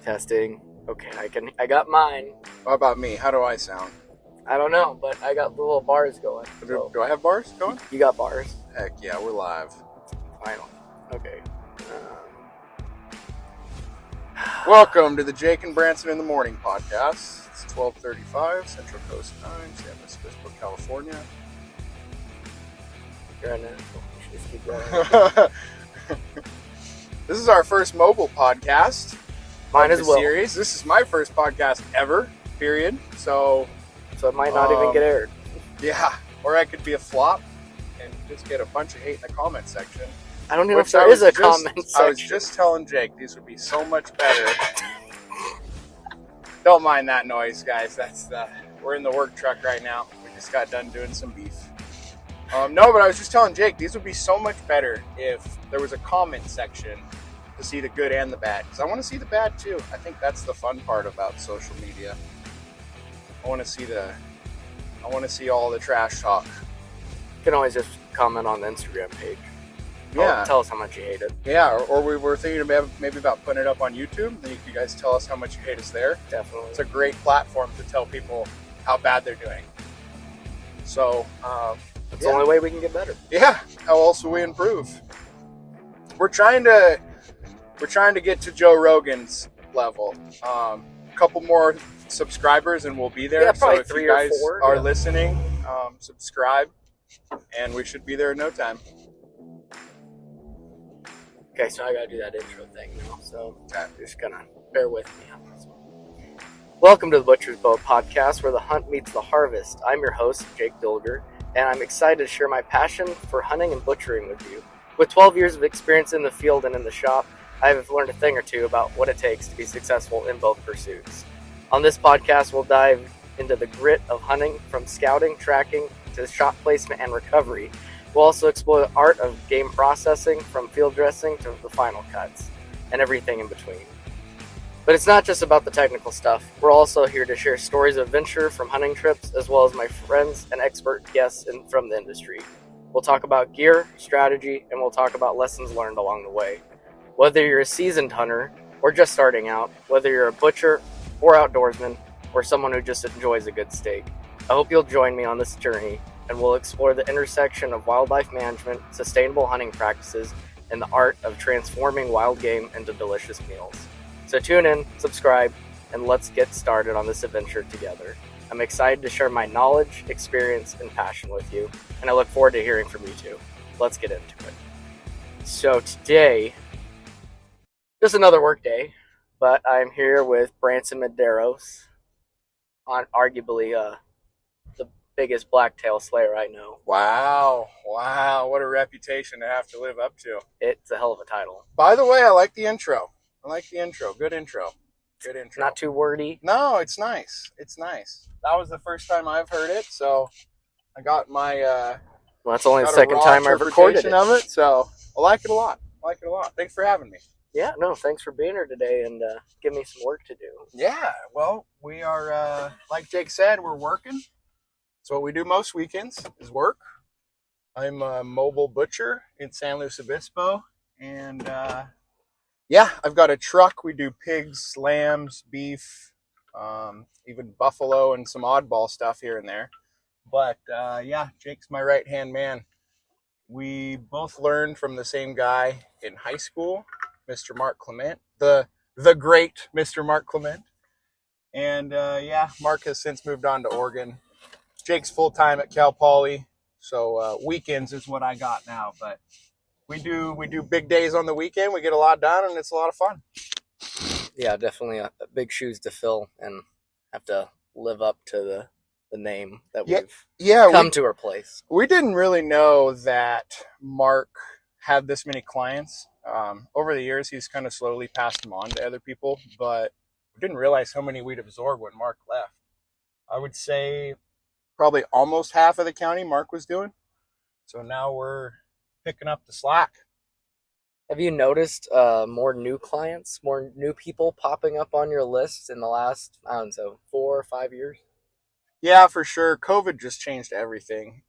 Testing. Okay, I got mine. How about me? How do I sound? I don't know, but I got the little bars going. So Do I have bars going? you got bars. Heck yeah, we're live. Finally. Okay. Welcome to the Jake and Branson in the Morning podcast. It's 12:35 Central Coast Time, San Francisco, California. You're on it. You should just keep going. This is our first mobile podcast. Mine as well. Series. This is my first podcast ever, period. So it might not even get aired. Yeah, or I could be a flop and just get a bunch of hate in the comment section. I don't know if there is a comment section. I was just telling Jake these would be so much better. Don't mind that noise, guys. We're in the work truck right now. We just got done doing some beef. No, but I was just telling Jake these would be so much better if there was a comment section to see the good and the bad. Because I want to see the bad too. I think that's the fun part about social media. I want to see all the trash talk. You can always just comment on the Instagram page. Yeah. Tell us how much you hate it. Yeah, or we were thinking maybe about putting it up on YouTube. Then you guys tell us how much you hate us there. Definitely. It's a great platform to tell people how bad they're doing. So, that's the only way we can get better. Yeah. How else will we improve? We're trying to get to Joe Rogan's level. A couple more subscribers and we'll be there. Yeah, probably so if 3 you guys or 4 are listening, subscribe, and we should be there in no time. Okay, so I gotta do that intro thing now. So just gonna bear with me on this one. Welcome to the Butcher's Boat podcast, where the hunt meets the harvest. I'm your host, Jake Dilger, and I'm excited to share my passion for hunting and butchering with you. With 12 years of experience in the field and in the shop, I have learned a thing or two about what it takes to be successful in both pursuits. On this podcast, we'll dive into the grit of hunting, from scouting, tracking, to shot placement and recovery. We'll also explore the art of game processing, from field dressing to the final cuts, and everything in between. But it's not just about the technical stuff. We're also here to share stories of adventure from hunting trips, as well as my friends and expert guests from the industry. We'll talk about gear, strategy, and we'll talk about lessons learned along the way. Whether you're a seasoned hunter or just starting out, whether you're a butcher or outdoorsman, or someone who just enjoys a good steak, I hope you'll join me on this journey, and we'll explore the intersection of wildlife management, sustainable hunting practices, and the art of transforming wild game into delicious meals. So tune in, subscribe, and let's get started on this adventure together. I'm excited to share my knowledge, experience, and passion with you, and I look forward to hearing from you too. Let's get into it. So today, just another work day, but I'm here with Branson Medeiros, on arguably the biggest blacktail slayer I know. Wow, what a reputation to have to live up to. It's a hell of a title. By the way, I like the intro. Good intro. Not too wordy. No, it's nice. That was the first time I've heard it, so I got my well, that's only the second time I've recorded it. Of it, so I like it a lot. Thanks for having me. Yeah, no, thanks for being here today and give me some work to do. Yeah, well, we are, like Jake said, we're working. So what we do most weekends is work. I'm a mobile butcher in San Luis Obispo, and I've got a truck. We do pigs, lambs, beef, even buffalo, and some oddball stuff here and there. But Jake's my right-hand man. We both learned from the same guy in high school, Mr. Mark Clement, the great Mr. Mark Clement. And Mark has since moved on to Oregon. Jake's full-time at Cal Poly, so weekends is what I got now. But we do big days on the weekend. We get a lot done, and it's a lot of fun. Yeah, definitely a big shoes to fill, and have to live up to the name that we've come to replace. We didn't really know that Mark had this many clients. Over the years, he's kind of slowly passed them on to other people, but we didn't realize how many we'd absorbed when Mark left. I would say probably almost half of the county Mark was doing. So now we're picking up the slack. Have you noticed more new clients, more new people popping up on your list in the last, 4 or 5 years? Yeah, for sure. COVID just changed everything.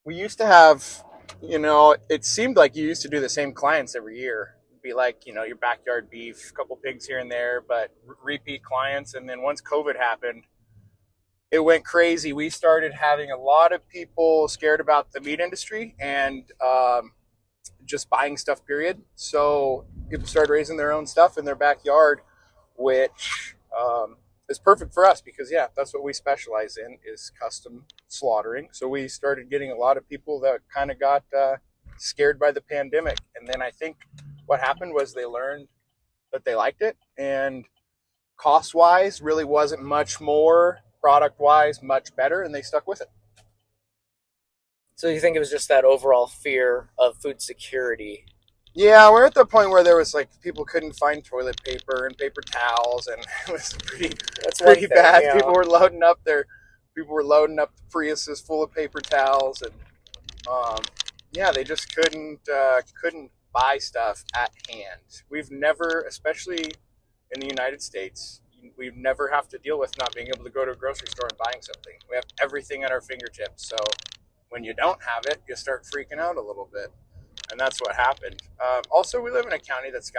We used to have, it seemed like you used to do the same clients every year. be like, your backyard beef, a couple pigs here and there, but repeat clients. And then once COVID happened, it went crazy. We started having a lot of people scared about the meat industry and just buying stuff, period. So people started raising their own stuff in their backyard, which is perfect for us because, that's what we specialize in, is custom slaughtering. So we started getting a lot of people that kind of got scared by the pandemic. And then I think what happened was they learned that they liked it, and cost-wise really wasn't much more, product-wise much better, and they stuck with it. So you think it was just that overall fear of food security? Yeah, we're at the point where there was people couldn't find toilet paper and paper towels, and it was pretty bad. Yeah. People were loading up the Priuses full of paper towels, and they just couldn't buy stuff at hand. We've never, especially in the United States, we've never have to deal with not being able to go to a grocery store and buying something. We have everything at our fingertips. So when you don't have it, you start freaking out a little bit. And that's what happened. Also, we live in a county that's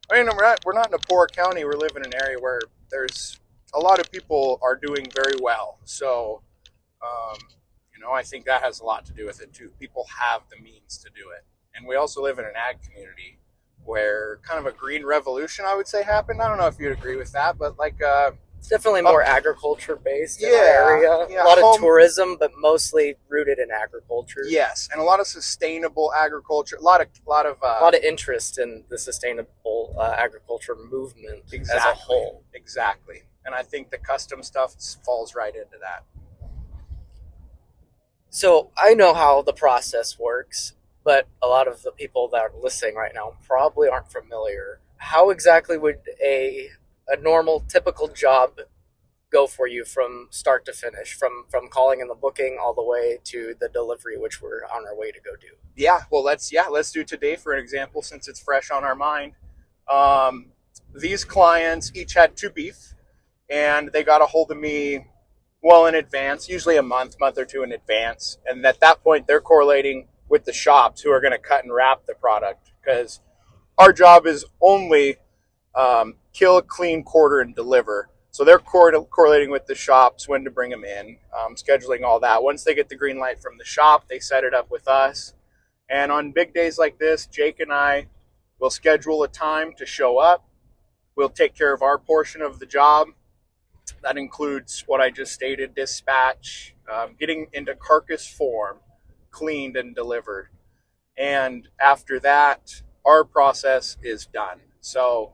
we're not in a poor county. We live in an area where there's a lot of people are doing very well. So, I think that has a lot to do with it too. People have the means to do it. And we also live in an ag community where kind of a green revolution, I would say, happened. I don't know if you'd agree with that, but it's definitely more agriculture based in our area. Yeah, a lot of tourism, but mostly rooted in agriculture. Yes, and a lot of sustainable agriculture. A lot of interest in the sustainable agriculture movement as a whole. Exactly, and I think the custom stuff falls right into that. So I know how the process works, but a lot of the people that are listening right now probably aren't familiar. How exactly would a normal, typical job go for you from start to finish, from calling in the booking all the way to the delivery, which we're on our way to go do? Yeah, well, let's do today for an example, since it's fresh on our mind. These clients each had 2 beef, and they got a hold of me well in advance, usually a month or two in advance. And at that point, they're correlating with the shops who are going to cut and wrap the product, because our job is only kill, clean, quarter, and deliver. So they're correlating with the shops when to bring them in, scheduling all that. Once they get the green light from the shop, they set it up with us. And on big days like this, Jake and I will schedule a time to show up. We'll take care of our portion of the job. That includes what I just stated: dispatch, getting into carcass form, cleaned and delivered. And after that, our process is done. So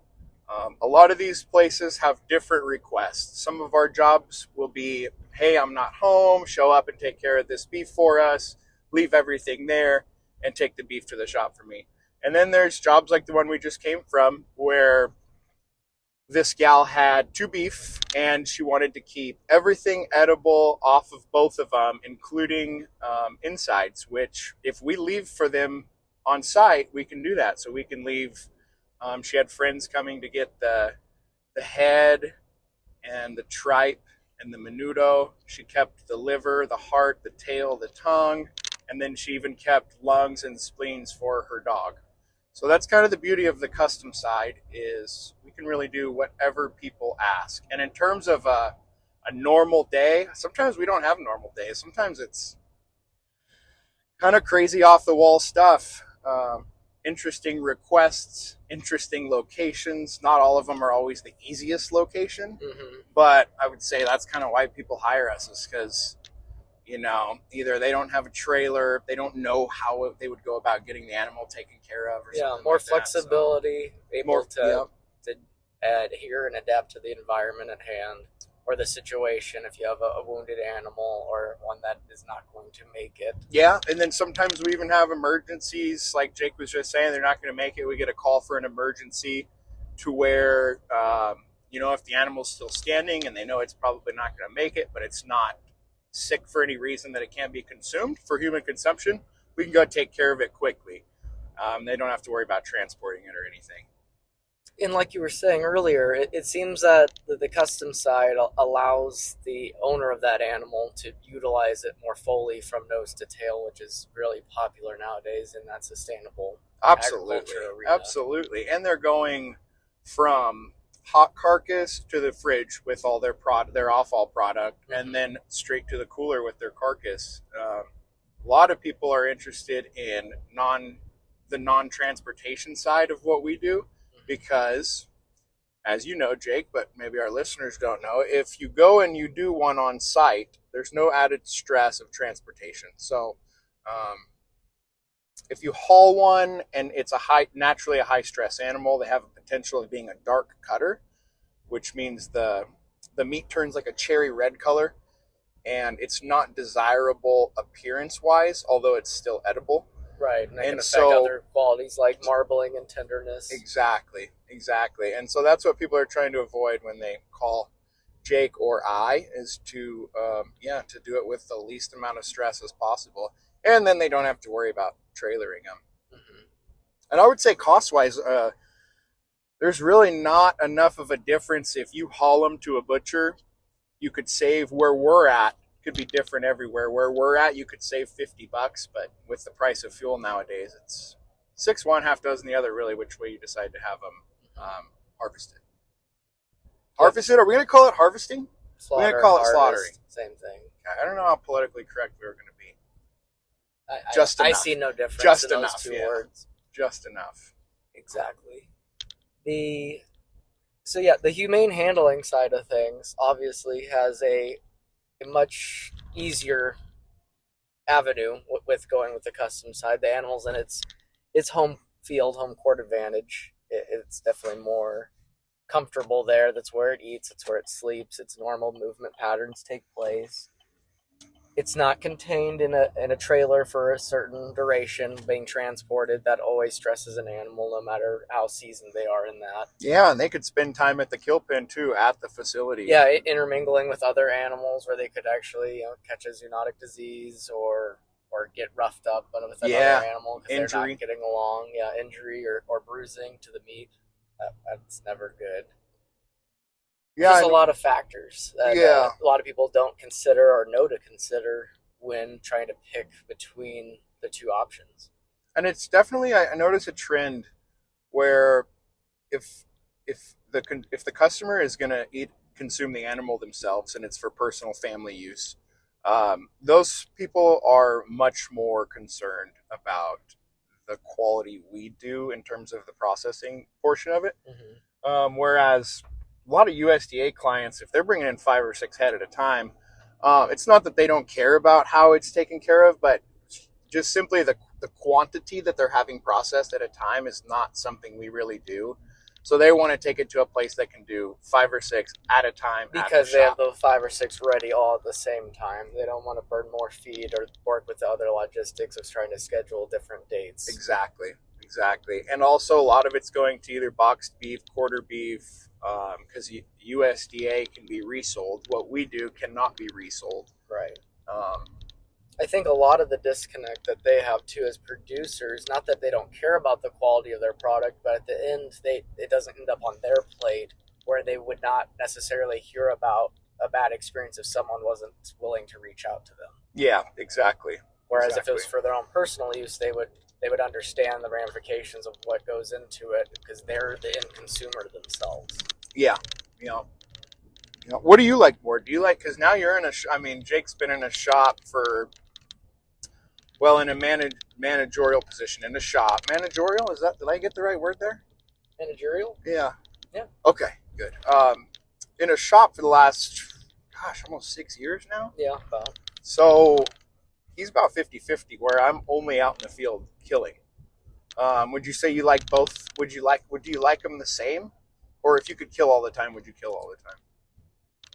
a lot of these places have different requests. Some of our jobs will be, hey, I'm not home, show up and take care of this beef for us, leave everything there, and take the beef to the shop for me. And then there's jobs like the one we just came from, where this gal had 2 beef and she wanted to keep everything edible off of both of them, including insides, which if we leave for them on site, we can do that. So we can leave. She had friends coming to get the head and the tripe and the menudo. She kept the liver, the heart, the tail, the tongue, and then she even kept lungs and spleens for her dog. So that's kind of the beauty of the custom side, is we can really do whatever people ask. And in terms of a normal day, sometimes we don't have normal days. Sometimes it's kind of crazy off the wall stuff. Interesting requests, interesting locations. Not all of them are always the easiest location, but I would say that's kind of why people hire us, is because, either they don't have a trailer, they don't know how they would go about getting the animal taken care of, or something more like flexibility, able to adhere and adapt to the environment at hand, or the situation if you have a wounded animal or one that is not going to make it. Yeah, and then sometimes we even have emergencies, like Jake was just saying, they're not going to make it. We get a call for an emergency to where, if the animal's still standing and they know it's probably not going to make it, but it's not sick for any reason that it can't be consumed for human consumption, we can go take care of it quickly. They don't have to worry about transporting it or anything. And like you were saying earlier, it seems that the custom side allows the owner of that animal to utilize it more fully from nose to tail, which is really popular nowadays in that sustainable agriculture arena. Absolutely. And they're going from hot carcass to the fridge with all their offal product, and then straight to the cooler with their carcass. A lot of people are interested in the non-transportation side of what we do, because, as you know, Jake, but maybe our listeners don't know, if you go and you do one on site, there's no added stress of transportation. So if you haul one and it's naturally a high stress animal, they have a potential of being a dark cutter, which means the meat turns like a cherry red color, and it's not desirable appearance wise, although it's still edible. Right, and that can affect other qualities like marbling and tenderness. Exactly. And so that's what people are trying to avoid when they call Jake or I, is to do it with the least amount of stress as possible. And then they don't have to worry about trailering them. Mm-hmm. And I would say cost-wise, there's really not enough of a difference. If you haul them to a butcher, you could save where we're at. Could be different everywhere. Where we're at, you could save $50, but with the price of fuel nowadays, it's 6 one, half dozen the other, really, which way you decide to have them harvested. Harvested? Are we going to call it harvesting? We're going to call it slaughtering. Same thing. I don't know how politically correct we were going to be. I see no difference in those two words. Just enough. Exactly. The humane handling side of things obviously has a much easier avenue with going with the custom side. The animals in its home court advantage. It's definitely more comfortable there. That's where it eats. It's where it sleeps. Its normal movement patterns take place. It's not contained in a trailer for a certain duration, being transported. That always stresses an animal, no matter how seasoned they are in that. Yeah, and they could spend time at the kill pen too, at the facility. Yeah, intermingling with other animals where they could actually catch a zoonotic disease or get roughed up with another animal because they're not getting along. Yeah, injury or bruising to the meat. That's never good. Yeah, There's a lot of factors that a lot of people don't consider or know to consider when trying to pick between the two options. And it's definitely, I notice a trend where if the customer is going to consume the animal themselves and it's for personal family use, those people are much more concerned about the quality we do in terms of the processing portion of it. Mm-hmm. Whereas a lot of USDA clients, if they're bringing in 5 or 6 head at a time, it's not that they don't care about how it's taken care of, but just simply the quantity that they're having processed at a time is not something we really do. So they want to take it to a place that can do 5 or 6 at a time. Because they have the 5 or 6 ready all at the same time. They don't want to burn more feed or work with the other logistics of trying to schedule different dates. Exactly. And also a lot of it's going to either boxed beef, quarter beef, because USDA can be resold. What we do cannot be resold. Right. I think a lot of the disconnect that they have too as producers, not that they don't care about the quality of their product, but at the end, it doesn't end up on their plate where they would not necessarily hear about a bad experience if someone wasn't willing to reach out to them. Yeah, exactly. Whereas if it was for their own personal use, they would understand the ramifications of what goes into it because they're the end consumer themselves. Yeah. What do you like more? Do you like, because now you're in Jake's been in a shop in a managerial position in a shop. Managerial, did I get the right word there? Managerial? Yeah. Yeah. Okay, good. In a shop for the last, almost 6 years now. Yeah, about. So he's about 50-50, where I'm only out in the field killing. Would you say you like both? Would you like them the same? Or if you could kill all the time, would you kill all the time?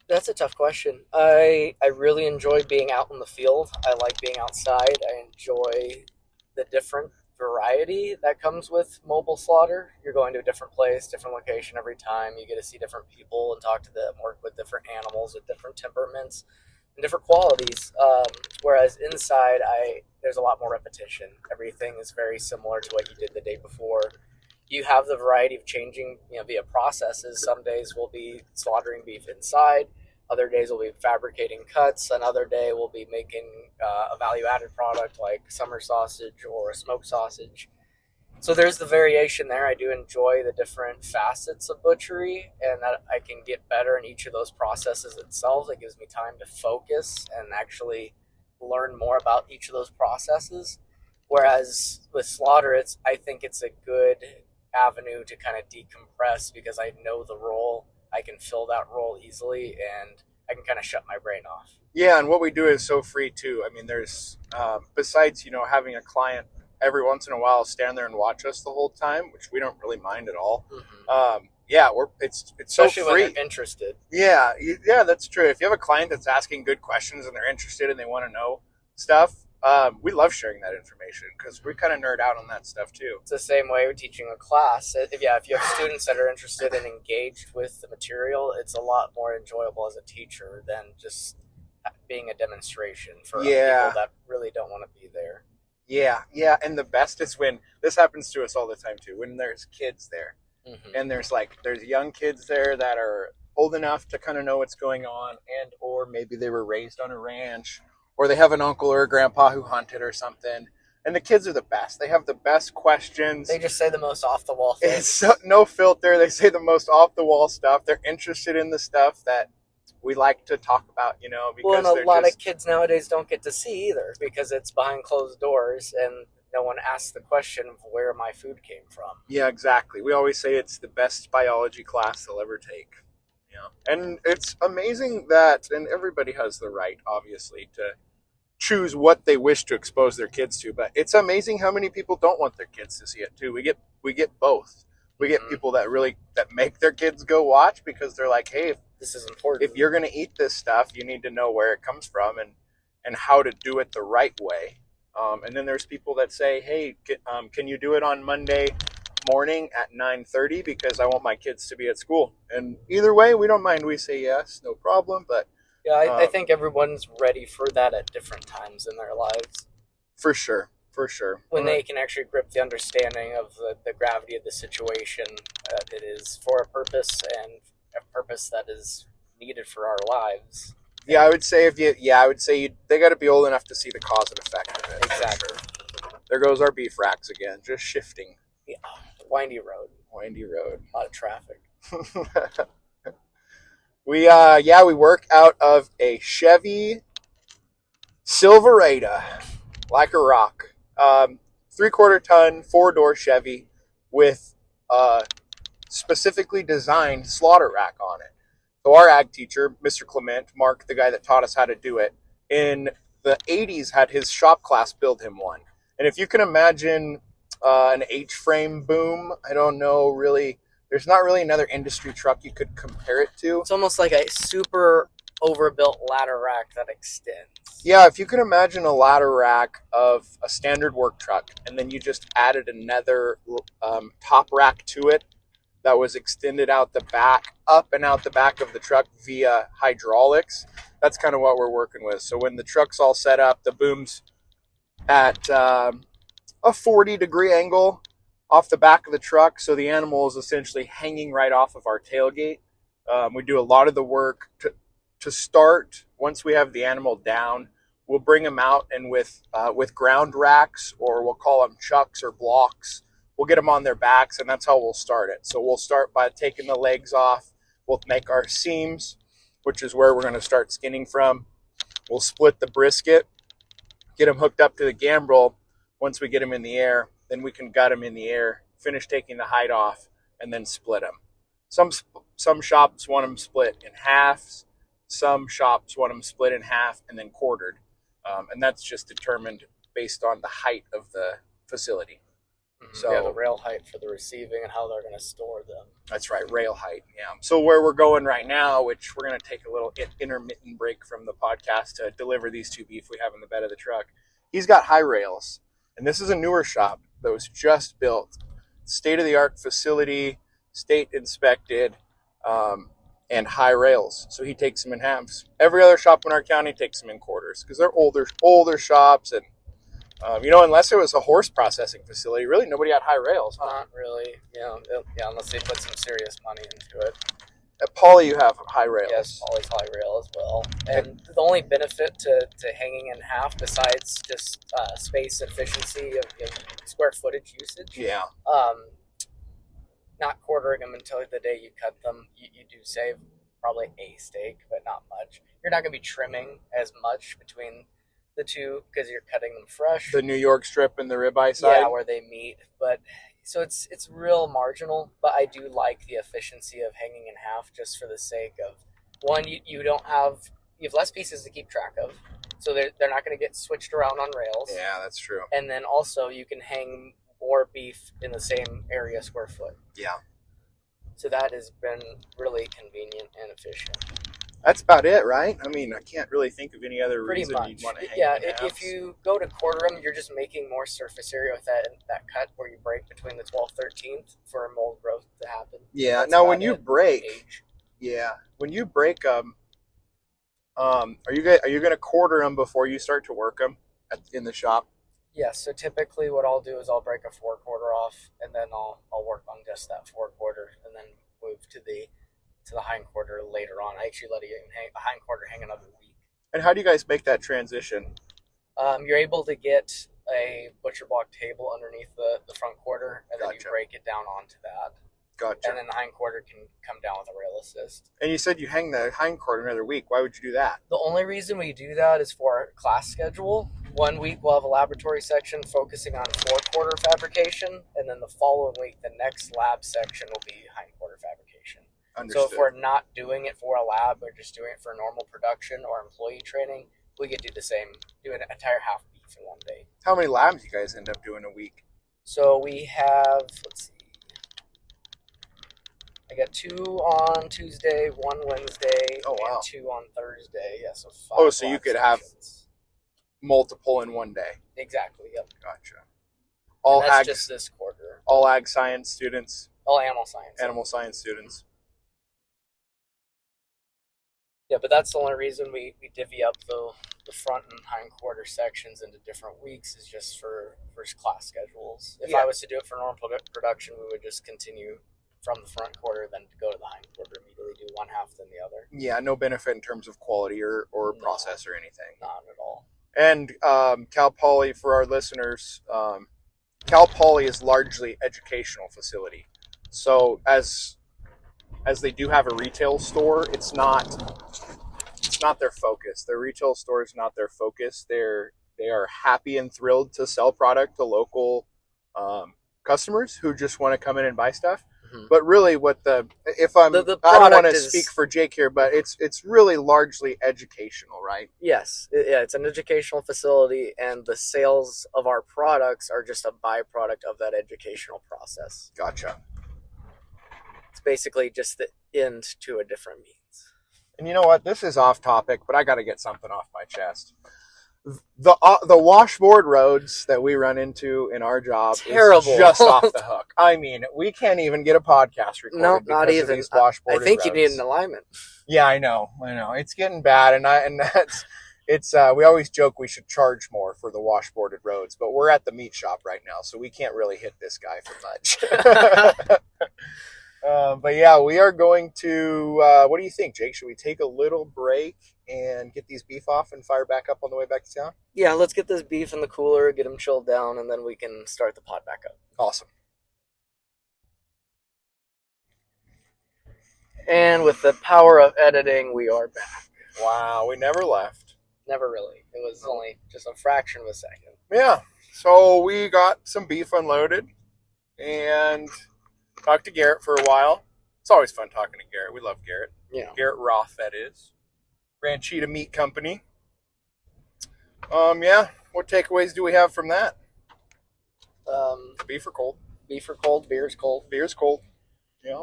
That's a tough question. I really enjoy being out in the field. I like being outside. I enjoy the different variety that comes with mobile slaughter. You're going to a different place, different location every time. You get to see different people and talk to them, work with different animals with different temperaments and different qualities. Whereas inside, there's a lot more repetition. Everything is very similar to what you did the day before. You have the variety of changing, via processes. Some days we'll be slaughtering beef inside. Other days we'll be fabricating cuts. Another day we'll be making a value-added product like summer sausage or a smoked sausage. So there's the variation there. I do enjoy the different facets of butchery, and that I can get better in each of those processes itself. It gives me time to focus and actually learn more about each of those processes. Whereas with slaughter, I think it's a good avenue to kind of decompress because I know the role. I can fill that role easily, and I can kind of shut my brain off. Yeah, and what we do is so free too. I mean, there's besides having a client every once in a while stand there and watch us the whole time, which we don't really mind at all. Mm-hmm. Yeah, it's especially so free. When they're interested. Yeah, that's true. If you have a client that's asking good questions and they're interested and they want to know stuff, we love sharing that information because we kind of nerd out on that stuff too. It's the same way with teaching a class. If you have students that are interested and engaged with the material, it's a lot more enjoyable as a teacher than just being a demonstration for people that really don't want to be there. Yeah, and the best is when this happens to us all the time too. When there's kids there, and there's young kids there that are old enough to kind of know what's going on, and or maybe they were raised on a ranch, or they have an uncle or a grandpa who hunted or something. And the kids are the best. They have the best questions. They just say the most off the wall things. It's no filter. They say the most off the wall stuff. They're interested in the stuff that we like to talk about, because a lot of kids nowadays don't get to see either because it's behind closed doors and no one asks the question of where my food came from. Yeah, exactly. We always say it's the best biology class they'll ever take. Yeah. And it's amazing that, and everybody has the right, obviously, to choose what they wish to expose their kids to, but it's amazing how many people don't want their kids to see it too. We get both. We get people that make their kids go watch because they're like, hey, this is important. If you're going to eat this stuff, you need to know where it comes from and how to do it the right way. And then there's people that say, hey, can you do it on Monday morning at 9:30 because I want my kids to be at school? And either way, we don't mind. We say yes, no problem. But yeah, I think everyone's ready for that at different times in their lives. For sure. When they can actually grip the understanding of the gravity of the situation, it is for a purpose and a purpose that is needed for our lives. Yeah, I would say they got to be old enough to see the cause and effect of it. Exactly. Sure. There goes our beef racks again, just shifting. Yeah, windy road. A lot of traffic. We work out of a Chevy Silverado, like a rock. 3/4 ton, 4-door Chevy with specifically designed slaughter rack on it. So our ag teacher, Mr. Clement, Mark, the guy that taught us how to do it, in the 80s had his shop class build him one. And if you can imagine an H-frame boom, I don't know really, there's not really another industry truck you could compare it to. It's almost like a super overbuilt ladder rack that extends. Yeah, if you can imagine a ladder rack of a standard work truck, and then you just added another top rack to it that was extended out the back, up and out the back of the truck via hydraulics. That's kind of what we're working with. So when the truck's all set up, the boom's at a 40-degree angle off the back of the truck. So the animal is essentially hanging right off of our tailgate. We do a lot of the work to start. Once we have the animal down, we'll bring them out, and with ground racks, or we'll call them chucks or blocks, we'll get them on their backs, and that's how we'll start it. So we'll start by taking the legs off. We'll make our seams, which is where we're going to start skinning from. We'll split the brisket, get them hooked up to the gambrel. Once we get them in the air, then we can gut them in the air, finish taking the hide off, and then split them. Some shops want them split in halves. Some shops want them split in half and then quartered. And that's just determined based on the height of the facility. So the rail height for the receiving and how they're going to store them. That's right, rail height. Yeah. So where we're going right now, which we're going to take a little intermittent break from the podcast to deliver these two beef we have in the bed of the truck. He's got high rails, and this is a newer shop that was just built. State-of-the-art facility, state inspected, and high rails. So he takes them in halves. Every other shop in our county takes them in quarters because they're older shops, and unless it was a horse processing facility, really nobody had high rails. Not really, unless they put some serious money into it. At Poly, you have high rails. Yes, Poly's high rail as well. And the only benefit to hanging in half, besides just space efficiency of square footage usage, Yeah. Not quartering them until the day you cut them, you do save probably a steak, but not much. You're not going to be trimming as much between the two because you're cutting them fresh. The New York strip and the ribeye side? Yeah, where they meet. But so it's real marginal, but I do like the efficiency of hanging in half just for the sake of, one, you have less pieces to keep track of, so they're not going to get switched around on rails. Yeah, that's true. And then also you can hang more beef in the same area square foot. Yeah. So that has been really convenient and efficient. That's about it, right? I mean, I can't really think of any other Pretty reason much. you'd want to hang Yeah, in halves. if you go to quarter them, you're just making more surface area with that cut where you break between the 12th, 13th for mold growth to happen. Yeah. That's now, about when you it. break, Age. when you break them, are you going to quarter them before you start to work them in the shop? Yeah, so typically what I'll do is I'll break a 4/4 off, and then I'll work on just that 4/4, and then move to the hind quarter later on. I actually let a hind quarter hang another week. And how do you guys make that transition? You're able to get a butcher block table underneath the front quarter, and then you Gotcha. break it down onto that. Gotcha. And then the hind quarter can come down with a rail assist. And you said you hang the hind quarter another week. Why would you do that? The only reason we do that is for our class schedule. 1 week we'll have a laboratory section focusing on 4/4 fabrication, and then the following week the next lab section will be hind quarter fabrication. Understood. So if we're not doing it for a lab, we're just doing it for normal production or employee training, we could do the same, do an entire half beef in 1 day. How many labs you guys end up doing a week? So we have, let's see, I got 2 on Tuesday, 1 Wednesday, Oh, wow. and 2 on Thursday. Yeah, so 5. Oh, so you lab could have sections. multiple in 1 day. Exactly, yep. Gotcha. And All that's ag, just this quarter. all ag science students, All animal science. animal science students. Yeah, but that's the only reason we divvy up the front and hind quarter sections into different weeks is just for class schedules. If Yeah. I was to do it for normal production, we would just continue from the front quarter, then go to the hind quarter, immediately do one half, then the other. Yeah, no benefit in terms of quality or No. process or anything. Not at all. And Cal Poly, for our listeners, Cal Poly is largely educational facility. So as they do have a retail store, it's not their focus. Their retail store is not their focus. They are happy and thrilled to sell product to local customers who just want to come in and buy stuff. Mhm. But really, I don't want to speak for Jake here, but it's really largely educational, right? Yes, it's an educational facility, and the sales of our products are just a byproduct of that educational process. Gotcha. It's basically just the end to a different means. And you know what? This is off topic, but I got to get something off my chest. The washboard roads that we run into in our job Terrible. is just off the hook. I mean, we can't even get a podcast recorded. No, because not of even. these washboarded I think you need roads. an alignment. Yeah, I know. It's getting bad, and it's we always joke we should charge more for the washboarded roads, but we're at the meat shop right now, so we can't really hit this guy for much. But yeah, we are going to. What do you think, Jake? Should we take a little break and get these beef off and fire back up on the way back to town? Yeah, let's get this beef in the cooler, get them chilled down, and then we can start the pod back up. Awesome. And with the power of editing, we are back. Wow, we never left. Never really. It was only just a fraction of a second. Yeah. So we got some beef unloaded and talked to Garrett for a while. It's always fun talking to Garrett. We love Garrett. Yeah. Garrett Roth, that is. Ranchita Meat Company. Yeah. What takeaways do we have from that? Beef or cold? Beef or cold, beer's cold. Beer's cold. Yeah.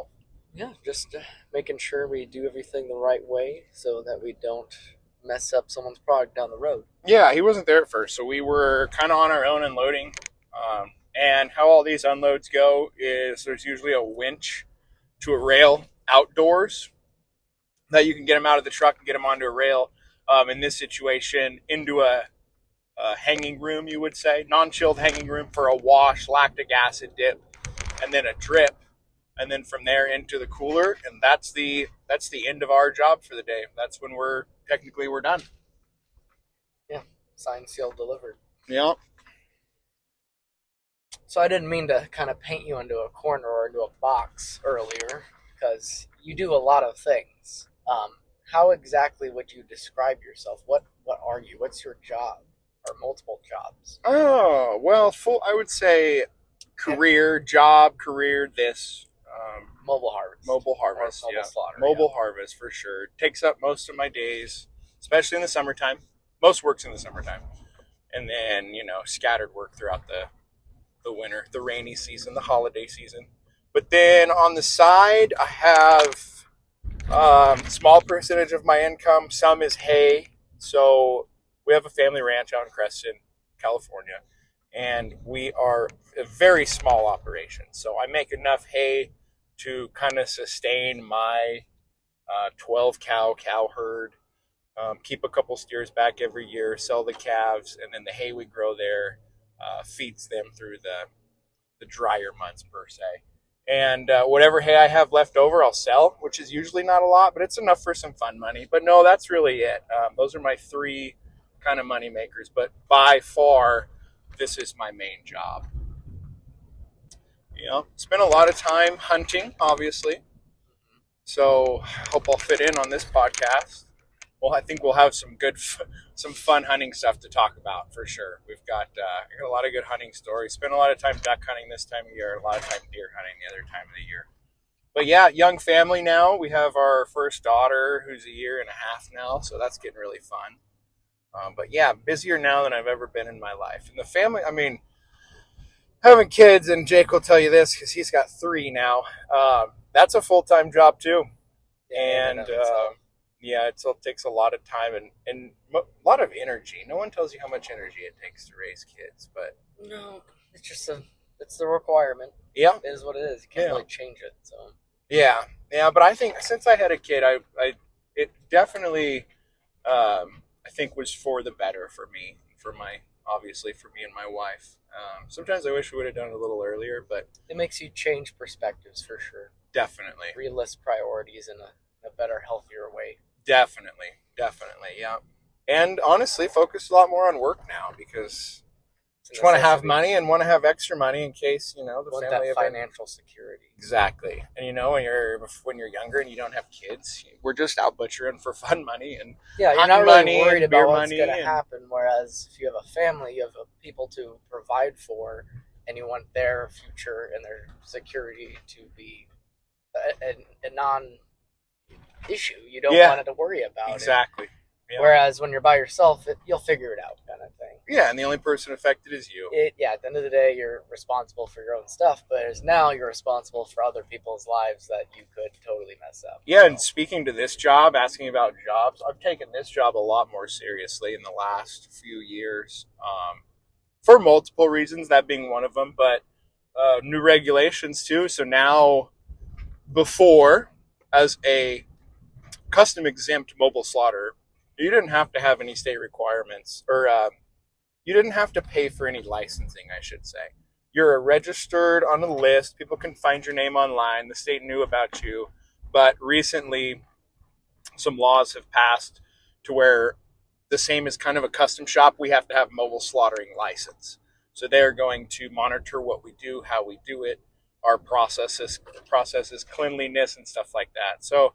Yeah, just making sure we do everything the right way so that we don't mess up someone's product down the road. Yeah, he wasn't there at first, so we were kind of on our own unloading. And how all these unloads go is there's usually a winch to a rail outdoors that you can get them out of the truck and get them onto a rail. In this situation, into a hanging room, you would say, non-chilled hanging room for a wash, lactic acid dip, and then a drip, and then from there into the cooler. And that's the that's the end of our job for the day. That's when we're done. Yeah, signed, sealed, delivered. Yeah. So I didn't mean to kind of paint you into a corner or into a box earlier, because you do a lot of things. How exactly would you describe yourself? What are you? What's your job? Or multiple jobs? Oh, well, I would say career, job, career, this. Mobile harvest. Mobile harvest, mobile slaughter. Mobile harvest, for sure. Takes up most of my days, especially in the summertime. Most work's in the summertime. And then, scattered work throughout the winter, the rainy season, the holiday season. But then on the side, I have a small percentage of my income. Some is hay. So we have a family ranch out in Creston, California, and we are a very small operation. So I make enough hay to kind of sustain my 12 cow herd, keep a couple steers back every year, sell the calves, and then the hay we grow there feeds them through the drier months, per se. And whatever hay I have left over, I'll sell, which is usually not a lot, but it's enough for some fun money. But no, that's really it. Those are my three kind of money makers. But by far, this is my main job. Spend a lot of time hunting, obviously. So hope I'll fit in on this podcast. Well, I think we'll have some fun hunting stuff to talk about for sure. We've got a lot of good hunting stories. Spend a lot of time duck hunting this time of year, a lot of time deer hunting the other time of the year. But yeah, young family now. We have our first daughter who's a year and a half now, so that's getting really fun. But yeah, busier now than I've ever been in my life. And the family, having kids, and Jake will tell you this because he's got 3 now. That's a full-time job too. And it still takes a lot of time and a lot of energy. No one tells you how much energy it takes to raise kids, but no, it's just it's the requirement. Yeah, it is what it is. You can't really change it. So yeah. But I think since I had a kid, it definitely I think was for the better for me, obviously for me and my wife. Sometimes I wish we would have done it a little earlier, but it makes you change perspectives for sure. Definitely relist priorities in a better, healthier way. Definitely, yeah. And honestly, focus a lot more on work now because just want to have money and want to have extra money in case, the want family that financial security. Exactly. And when you're younger and you don't have kids, we're just out butchering for fun money and you're not really worried about what's going to happen. Whereas if you have a family, you have people to provide for, and you want their future and their security to be a non-issue. You don't want it to worry about exactly. it. Yeah. Whereas when you're by yourself, you'll figure it out, kind of thing. Yeah, and the only person affected is you. At the end of the day, you're responsible for your own stuff, but now you're responsible for other people's lives that you could totally mess up. Yeah, and speaking to this job, asking about jobs, I've taken this job a lot more seriously in the last few years for multiple reasons, that being one of them, but new regulations too. So now, before, as a custom exempt mobile slaughter, you didn't have to have any state requirements, or you didn't have to pay for any licensing, I should say. You're registered on a list. People can find your name online. The state knew about you. But recently, some laws have passed to where the same as kind of a custom shop, we have to have mobile slaughtering license. So they're going to monitor what we do, how we do it, our processes, cleanliness, and stuff like that. So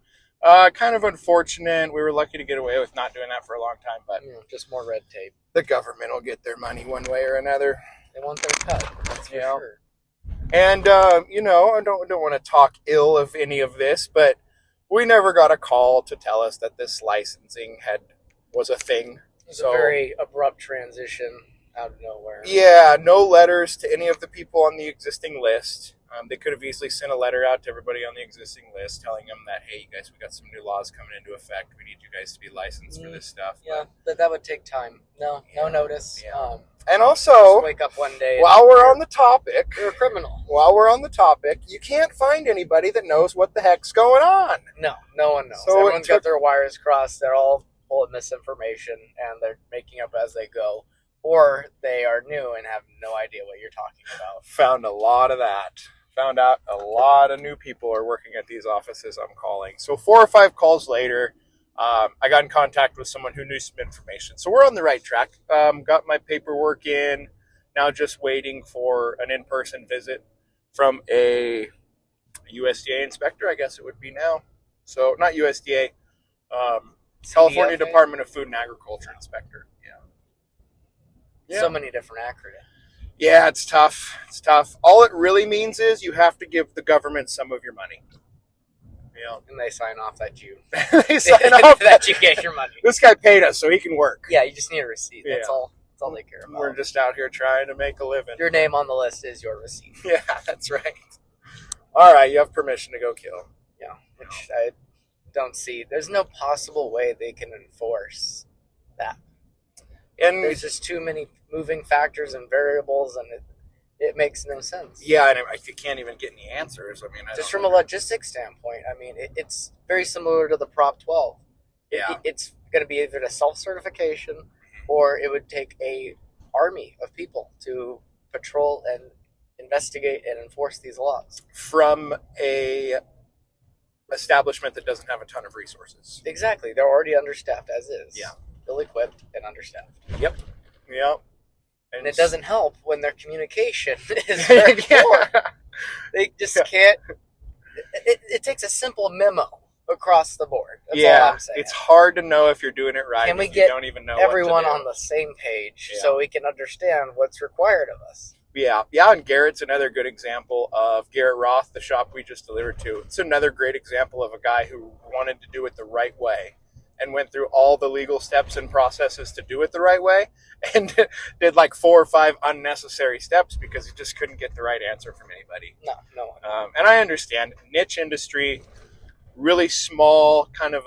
kind of unfortunate. We were lucky to get away with not doing that for a long time, but just more red tape. The government will get their money one way or another. They want their cut. That's for sure. And I don't want to talk ill of any of this, but we never got a call to tell us that this licensing was a thing. It was a very abrupt transition out of nowhere. Yeah, no letters to any of the people on the existing list. They could have easily sent a letter out to everybody on the existing list telling them that, hey, you guys, we got some new laws coming into effect. We need you guys to be licensed for this stuff. Yeah, but that would take time. No notice. Yeah. And also, wake up one day. While we're on the topic, you're a criminal. While we're on the topic, you can't find anybody that knows what the heck's going on. No one knows. So everyone's got their wires crossed. They're all full of misinformation, and they're making up as they go. Or they are new and have no idea what you're talking about. Found a lot of that. Found out a lot of new people are working at these offices I'm calling. So 4 or 5 calls later, I got in contact with someone who knew some information. So we're on the right track. Got my paperwork in. Now just waiting for an in-person visit from a USDA inspector, I guess it would be now. So not USDA, California CDFA? Department of Food and Agriculture inspector. Yeah. So many different acronyms. Yeah, it's tough. It's tough. All it really means is you have to give the government some of your money. And they sign off that you They sign off that you get your money. This guy paid us, so he can work. Yeah, you just need a receipt. Yeah. That's all they care about. We're just out here trying to make a living. Your name on the list is your receipt. Yeah, that's right. All right, you have permission to go kill. Yeah, which I don't see. There's no possible way they can enforce that. And There's just too many moving factors and variables, and it makes no sense. yeah, and I can't even get any answers. I mean, Just from a logistics standpoint, I mean, it's very similar to the Prop 12. Yeah. It's going to be either a self-certification or it would take a army of people to patrol and investigate and enforce these laws. From a establishment that doesn't have a ton of resources. Exactly. They're already understaffed as is. Yeah. Ill-equipped and understaffed. Yep. And it doesn't help when their communication is very poor. They just can't. It takes a simple memo across the board. That's all I'm saying. It's hard to know if you're doing it right. Can we if get you don't even know everyone what to on do. the same page Yeah. so we can understand what's required of us? Yeah, and Garrett's another good example of Garrett Roth, the shop we just delivered to. It's another great example of a guy who wanted to do it the right way and went through all the legal steps and processes to do it the right way and did like 4 or 5 unnecessary steps because he just couldn't get the right answer from anybody. No one. And I understand, niche industry, really small, kind of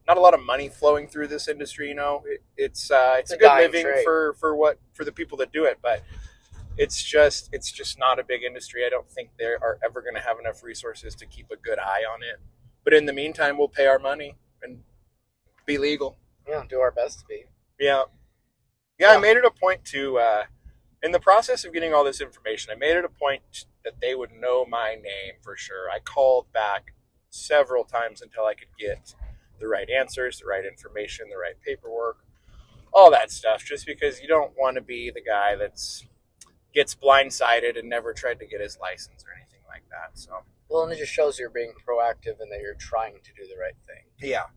not a lot of money flowing through this industry. It's a good dying living trade. for the people that do it, but it's just not a big industry. I don't think they are ever going to have enough resources to keep a good eye on it. But in the meantime, we'll pay our money and be legal. Yeah, do our best to be. Yeah. I made it a point to, in the process of getting all this information, I made it a point that they would know my name for sure. I called back several times until I could get the right answers, the right information, the right paperwork, all that stuff, just because you don't want to be the guy gets blindsided and never tried to get his license or anything like that. So. Well, and it just shows you're being proactive and that you're trying to do the right thing. Yeah.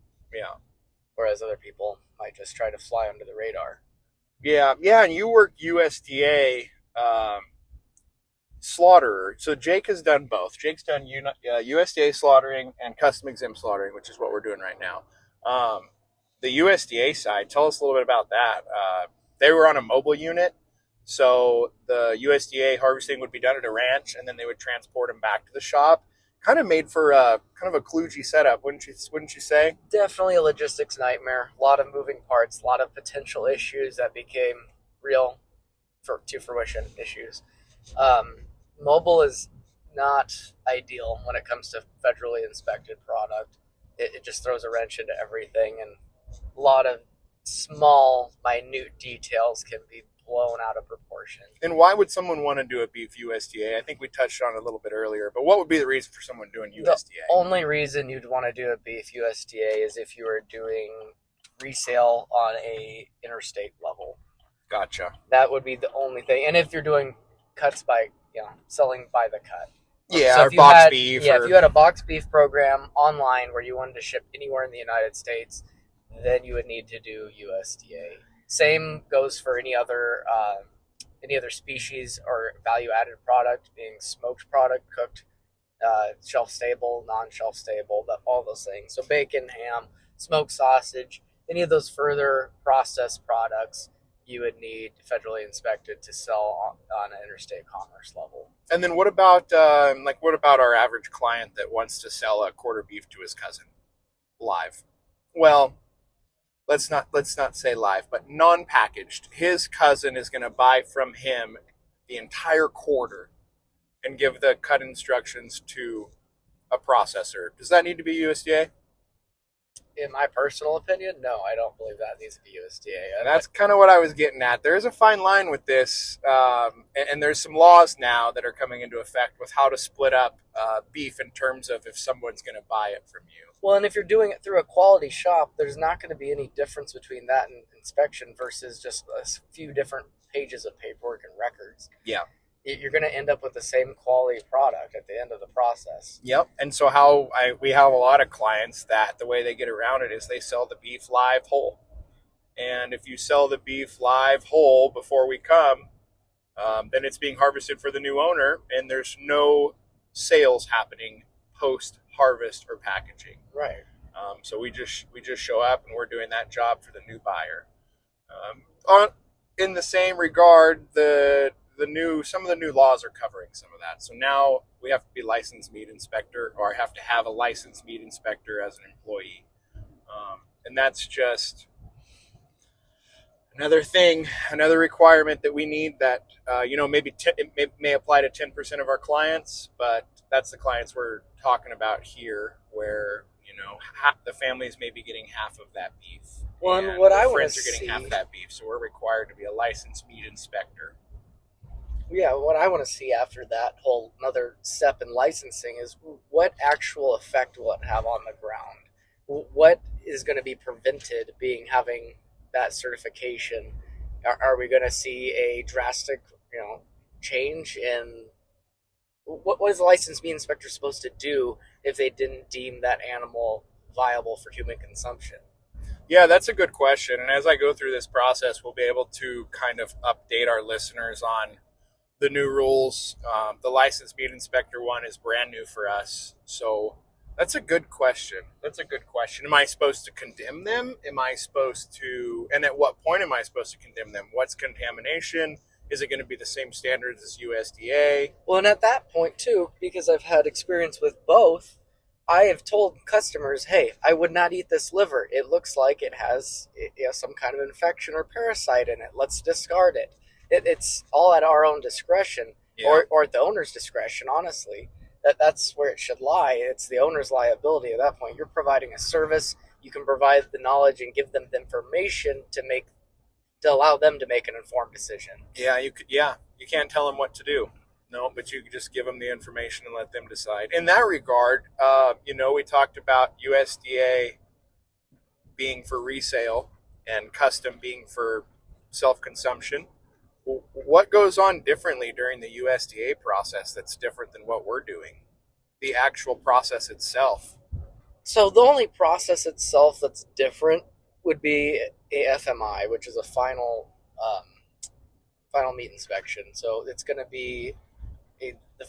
Whereas other people might just try to fly under the radar. Yeah, and you work USDA slaughterer. So Jake has done both. Jake's done USDA slaughtering and custom exempt slaughtering, which is what we're doing right now. The USDA side, tell us a little bit about that. They were on a mobile unit. So the USDA harvesting would be done at a ranch, and then they would transport them back to the shop. Kind of made for kind of a kludgy setup, wouldn't you say? Definitely a logistics nightmare. A lot of moving parts, a lot of potential issues that became real to fruition issues. Mobile is not ideal when it comes to federally inspected product. It just throws a wrench into everything, and a lot of small, minute details can be blown out of proportion. And why would someone want to do a beef USDA? I think we touched on it a little bit earlier, but what would be the reason for someone doing USDA? The only reason you'd want to do a beef USDA is if you were doing resale on a interstate level. Gotcha. That would be the only thing. And if you're doing cuts by, selling by the cut. Yeah, So or if you box had, beef. Yeah, or... if you had a box beef program online where you wanted to ship anywhere in the United States, then you would need to do USDA. Same goes for any other species or value-added product, being smoked product, cooked, shelf-stable, non-shelf-stable, all those things. So bacon, ham, smoked sausage, any of those further processed products, you would need federally inspected to sell on an interstate commerce level. And then what about our average client that wants to sell a quarter beef to his cousin live? Well, let's not say live, but non-packaged. His cousin is going to buy from him the entire quarter and give the cut instructions to a processor. Does that need to be USDA? in my personal opinion, no, I don't believe that needs to be USDA. That's kind of what I was getting at. There is a fine line with this, and there's some laws now that are coming into effect with how to split up beef in terms of if someone's going to buy it from you. Well, and if you're doing it through a quality shop, there's not going to be any difference between that and inspection versus just a few different pages of paperwork and records. Yeah. You're going to end up with the same quality product at the end of the process. Yep. And so we have a lot of clients that the way they get around it is they sell the beef live whole. And if you sell the beef live whole before we come, then it's being harvested for the new owner, and there's no sales happening post harvest or packaging. Right. So we just show up and we're doing that job for the new buyer. In the same regard, some of the new laws are covering some of that. So now we have to be licensed meat inspector, or I have to have a licensed meat inspector as an employee. And that's just another requirement that we need that, maybe it may apply to 10% of our clients, but that's the clients we're talking about here where, the families may be getting half of that beef. Well, and what I want friends to are getting see, half of that beef, so we're required to be a licensed meat inspector. Yeah, what I want to see after that whole another step in licensing is what actual effect will it have on the ground? What is going to be prevented having that certification? Are we going to see a drastic, change in what is the licensed meat inspector supposed to do if they didn't deem that animal viable for human consumption? Yeah, that's a good question. And as I go through this process, we'll be able to kind of update our listeners on the new rules. The licensed meat inspector one is brand new for us. So that's a good question. Am I supposed to condemn them? And at what point am I supposed to condemn them? What's contamination? Is it going to be the same standards as USDA? Well, and at that point too, because I've had experience with both, I have told customers, hey, I would not eat this liver. It looks like it has some kind of infection or parasite in it. Let's discard it. It's all at our own discretion, Yeah. or at the owner's discretion, honestly. That's where it should lie. It's the owner's liability at that point. You're providing a service. You can provide the knowledge and give them the information to allow them to make an informed decision. Yeah, you can't tell them what to do. No, but you can just give them the information and let them decide. In that regard, we talked about USDA being for resale and custom being for self-consumption. What goes on differently during the USDA process that's different than what we're doing? The actual process itself. So the only process itself that's different would be a FMI, which is a final meat inspection. So it's going to be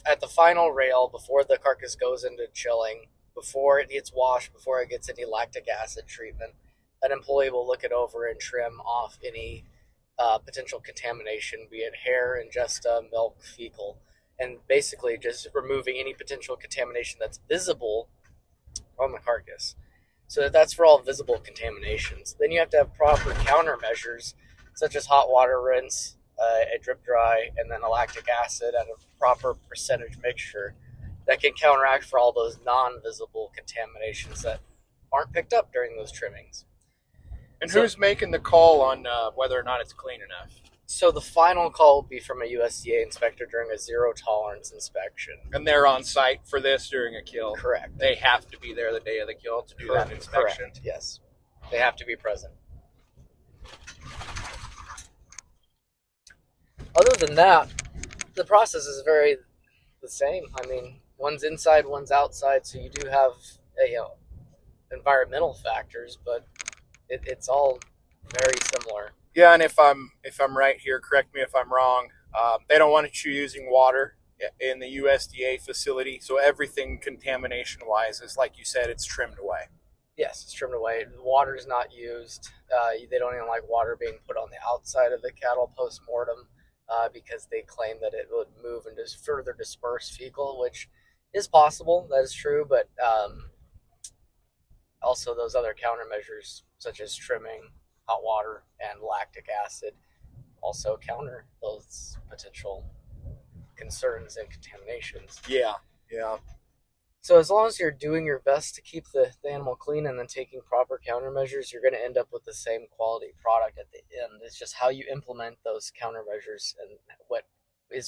at the final rail before the carcass goes into chilling, before it gets washed, before it gets any lactic acid treatment. An employee will look it over and trim off any potential contamination, be it hair, ingesta, milk, fecal, and basically just removing any potential contamination that's visible on the carcass. So that's for all visible contaminations. Then you have to have proper countermeasures, such as hot water rinse, a drip dry, and then a lactic acid at a proper percentage mixture that can counteract for all those non-visible contaminations that aren't picked up during those trimmings. And who's making the call on whether or not it's clean enough? So the final call will be from a USDA inspector during a zero tolerance inspection. And they're on site for this during a kill? Correct. They have to be there the day of the kill to do that inspection? Correct, yes. They have to be present. Other than that, the process is very the same. I mean, one's inside, one's outside, so you do have environmental factors, but it's all very similar. Yeah, and if I'm right here, correct me if I'm wrong. They don't want you using water in the USDA facility, so everything contamination-wise is, like you said, it's trimmed away. Yes, it's trimmed away. Water is not used. They don't even like water being put on the outside of the cattle post-mortem because they claim that it would move and just further disperse fecal, which is possible. That is true, but also those other countermeasures, such as trimming, hot water, and lactic acid, also counter those potential concerns and contaminations. Yeah. So as long as you're doing your best to keep the animal clean and then taking proper countermeasures, you're going to end up with the same quality product at the end. It's just how you implement those countermeasures and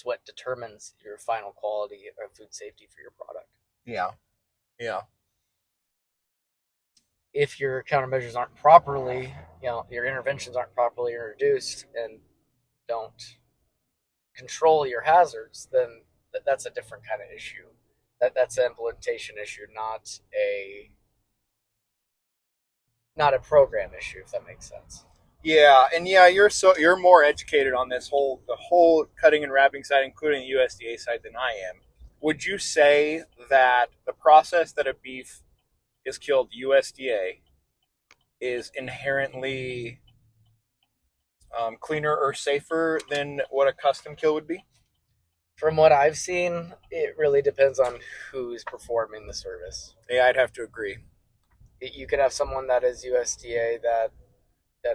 what determines your final quality of food safety for your product. Yeah. Yeah. If your countermeasures aren't properly, your interventions aren't properly introduced and don't control your hazards, then that's a different kind of issue. That's an implementation issue, not a program issue, if that makes sense. Yeah, and you're more educated on the whole cutting and wrapping side, including the USDA side, than I am. Would you say that the process that a beef is killed USDA is inherently cleaner or safer than what a custom kill would be? From what I've seen, it really depends on who's performing the service. Yeah, I'd have to agree. You could have someone that is USDA that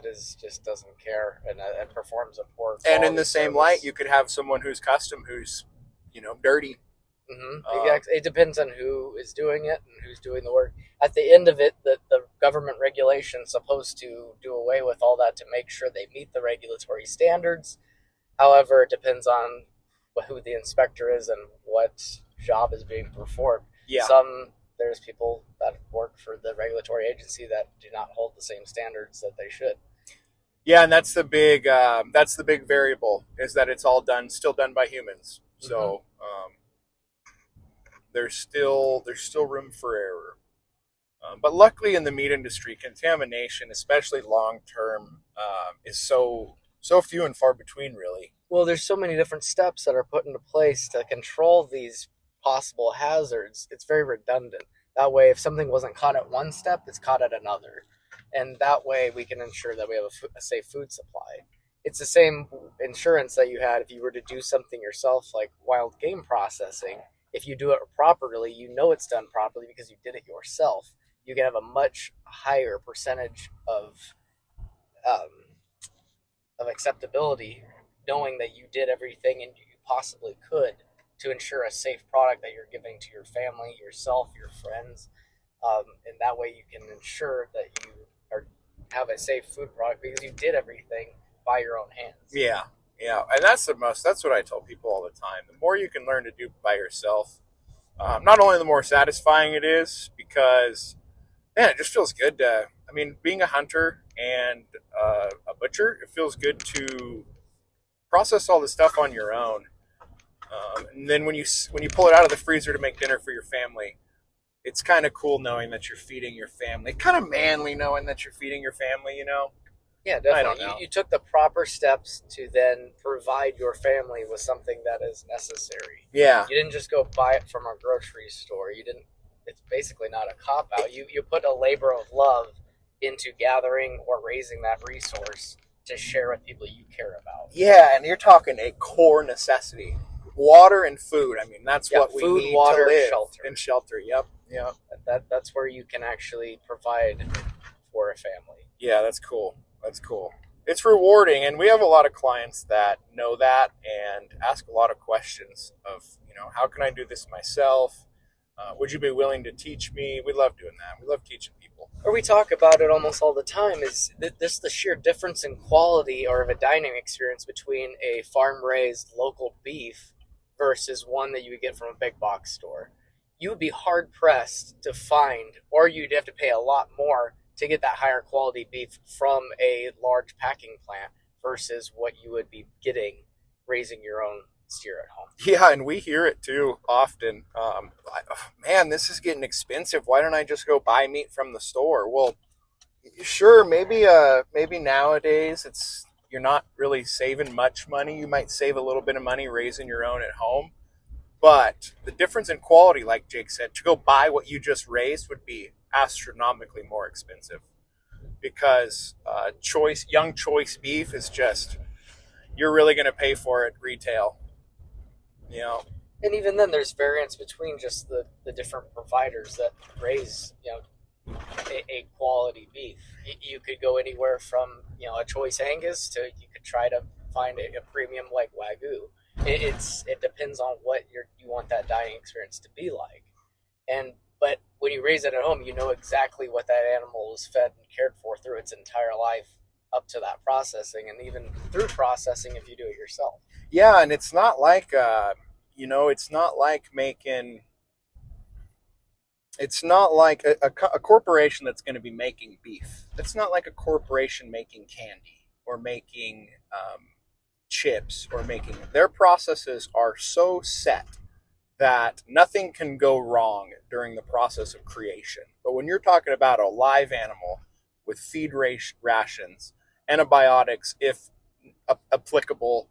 just doesn't care and performs a poor quality And in the same service. light, you could have someone who's custom who's dirty. Exactly. It depends on who is doing it and who's doing the work. At the end of it, the government regulation is supposed to do away with all that to make sure they meet the regulatory standards. However, it depends on who the inspector is and what job is being performed. Yeah. There's people that work for the regulatory agency that do not hold the same standards that they should. Yeah, and that's the big variable, is that it's all still done by humans. So there's still room for error. But luckily, in the meat industry, contamination, especially long term, is so few and far between, really. Well, there's so many different steps that are put into place to control these possible hazards. It's very redundant. That way, if something wasn't caught at one step, it's caught at another. And that way, we can ensure that we have a safe food supply. It's the same insurance that you had if you were to do something yourself, like wild game processing. If you do it properly, you know it's done properly because you did it yourself. You can have a much higher percentage of acceptability, knowing that you did everything and you possibly could to ensure a safe product that you're giving to your family, yourself, your friends, and that way you can ensure that you have a safe food product because you did everything by your own hands. Yeah, and that's what I tell people all the time. The more you can learn to do by yourself, not only the more satisfying it is, because man, it just feels good to. I mean, being a hunter and a butcher, it feels good to process all the stuff on your own. And then when you pull it out of the freezer to make dinner for your family, it's kind of cool knowing that you're feeding your family. Kind of manly knowing that you're feeding your family, Yeah, definitely. I don't know. You took the proper steps to then provide your family with something that is necessary. Yeah. You didn't just go buy it from a grocery store. It's basically not a cop-out. You put a labor of love into gathering or raising that resource to share with people you care about. Yeah, and you're talking a core necessity. Water and food. I mean, that's what we need water, to live. shelter. And shelter, yep. That's where you can actually provide for a family. Yeah, that's cool. It's rewarding, and we have a lot of clients that know that and ask a lot of questions of, how can I do this myself? Would you be willing to teach me? We love doing that. We love teaching people. Or we talk about it almost all the time, is this the sheer difference in quality or of a dining experience between a farm-raised local beef versus one that you would get from a big box store. You would be hard-pressed to find, or you'd have to pay a lot more to get that higher quality beef from a large packing plant versus what you would be getting raising your own steer at home. Yeah, and we hear it too often. Man, this is getting expensive. Why don't I just go buy meat from the store? Well, sure, maybe nowadays you're not really saving much money. You might save a little bit of money raising your own at home. But the difference in quality, like Jake said, to go buy what you just raised would be astronomically more expensive, because young choice beef is just, you're really going to pay for it retail. And even then, there's variance between just the different providers that raise, a quality beef. You could go anywhere from, a choice Angus to you could try to find a premium like Wagyu. It depends on what you want that dining experience to be like. But when you raise it at home, you know exactly what that animal was fed and cared for through its entire life up to that processing, and even through processing if you do it yourself. Yeah, and it's not like it's not like making. It's not like a corporation that's going to be making beef. It's not like a corporation making candy or making chips or making. Their processes are so set that nothing can go wrong during the process of creation. But when you're talking about a live animal with feed rations, antibiotics, if applicable,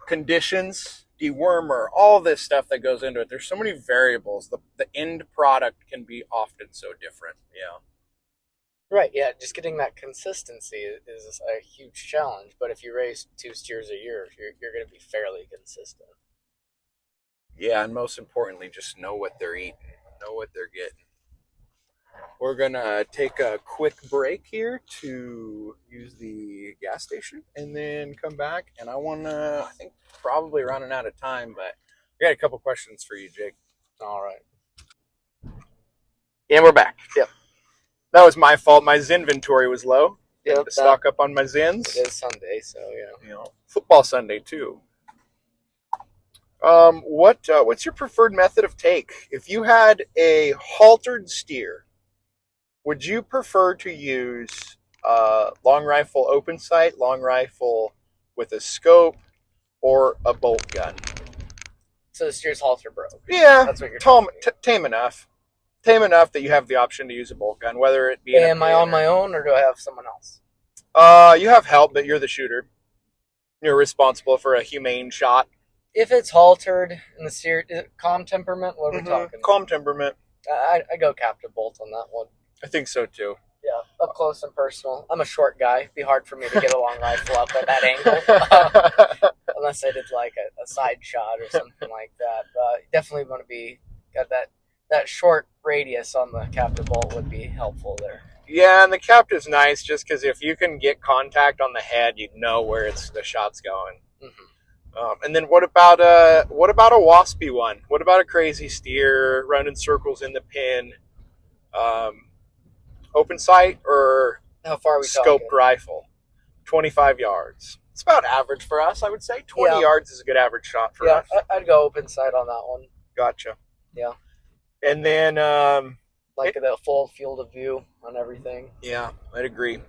conditions, dewormer, all this stuff that goes into it, there's so many variables. The end product can be often so different. Yeah. Right, yeah, just getting that consistency is a huge challenge. But if you raise 2 steers a year, you're going to be fairly consistent. Yeah, and most importantly, just know what they're eating, know what they're getting. We're going to take a quick break here to use the gas station and then come back. And I think probably running out of time, but I got a couple questions for you, Jake. All right. And we're back. Yep. That was my fault. My inventory was low. Yep. To stock up on my Zins. It is Sunday, so yeah. Football Sunday too. What's your preferred method of take? If you had a haltered steer, would you prefer to use long rifle open sight, long rifle with a scope, or a bolt gun? So the steer's halter broke. Yeah, that's what you're tame enough. Tame enough that you have the option to use a bolt gun, whether it be. Am I on my own, or do I have someone else? You have help, but you're the shooter. You're responsible for a humane shot. If it's haltered and the steer, is it calm temperament? What are we talking? Calm temperament. I go captive bolt on that one. I think so too. Yeah, up close and personal. I'm a short guy. It'd be hard for me to get a long rifle up at that angle, unless I did like a side shot or something like that. Definitely want to be got that short radius on the captive bolt would be helpful there. Yeah, and the captive's nice just because if you can get contact on the head, you know where the shot's going. Mm-hmm. And then what about a waspy one? What about a crazy steer running circles in the pin? Open sight or how far are we scoped talking? Rifle? 25 yards. It's about average for us, I would say. 20 yards is a good average shot for us. Yeah, I'd go open sight on that one. Gotcha. Yeah. And then the full field of view on everything. Yeah, I'd agree.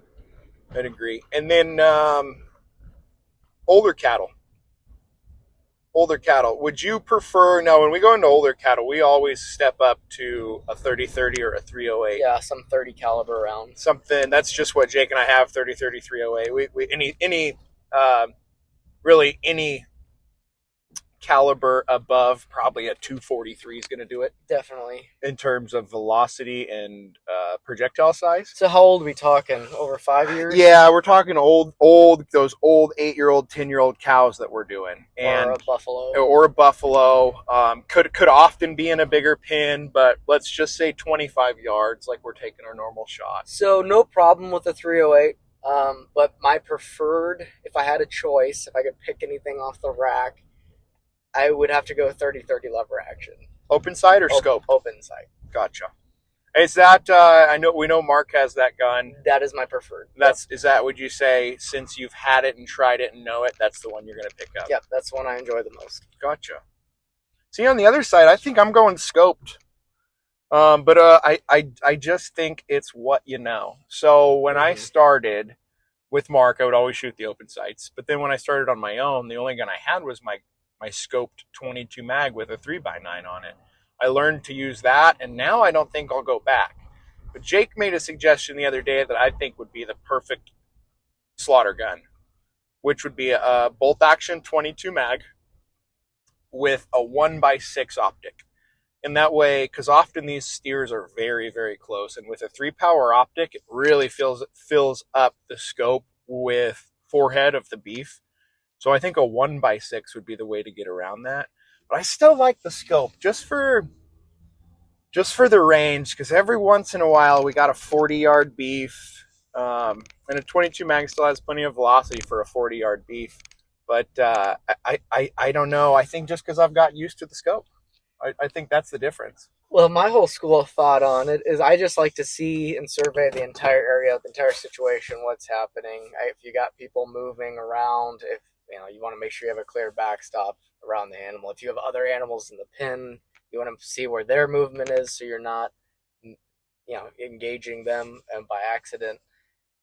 And then older cattle. Would you prefer, now when we go into older cattle, we always step up to a 30-30 or a 308. Yeah, some 30 caliber round. Something, that's just what Jake and I have, 30-30, 308. Any caliber above probably a 243 is going to do it. Definitely. In terms of velocity and projectile size. So how old are we talking? Over 5 years? Yeah, we're talking old, those old 8-year-old, 10-year-old cows that we're doing. Or a buffalo. Or a buffalo. Could often be in a bigger pin, but let's just say 25 yards like we're taking our normal shot. So no problem with the 308. But my preferred, if I had a choice, if I could pick anything off the rack, I would have to go 30-30 lever action. Open sight or scope? Open sight. Gotcha. Is that we know Mark has that gun. That is my preferred. Is that, would you say, since you've had it and tried it and know it, that's the one you're going to pick up? Yep, that's the one I enjoy the most. Gotcha. See, on the other side, I think I'm going scoped. But I just think it's what you know. So when I started with Mark, I would always shoot the open sights. But then when I started on my own, the only gun I had was my scoped 22 mag with a 3x9 on it. I learned to use that, and now I don't think I'll go back. But Jake made a suggestion the other day that I think would be the perfect slaughter gun, which would be a bolt action 22 mag with a 1x6 optic. And that way, because often these steers are very, very close, and with a 3-power optic, it really fills up the scope with forehead of the beef. So I think a 1x6 would be the way to get around that. But I still like the scope just for the range, because every once in a while we got a 40-yard beef, and a 22 mag still has plenty of velocity for a 40-yard beef. But I don't know. I think just because I've got used to the scope. I think that's the difference. Well, my whole school of thought on it is I just like to see and survey the entire area, the entire situation, what's happening. If you got people moving around, if you want to make sure you have a clear backstop around the animal. If you have other animals in the pen, you want to see where their movement is so you're not engaging them by accident.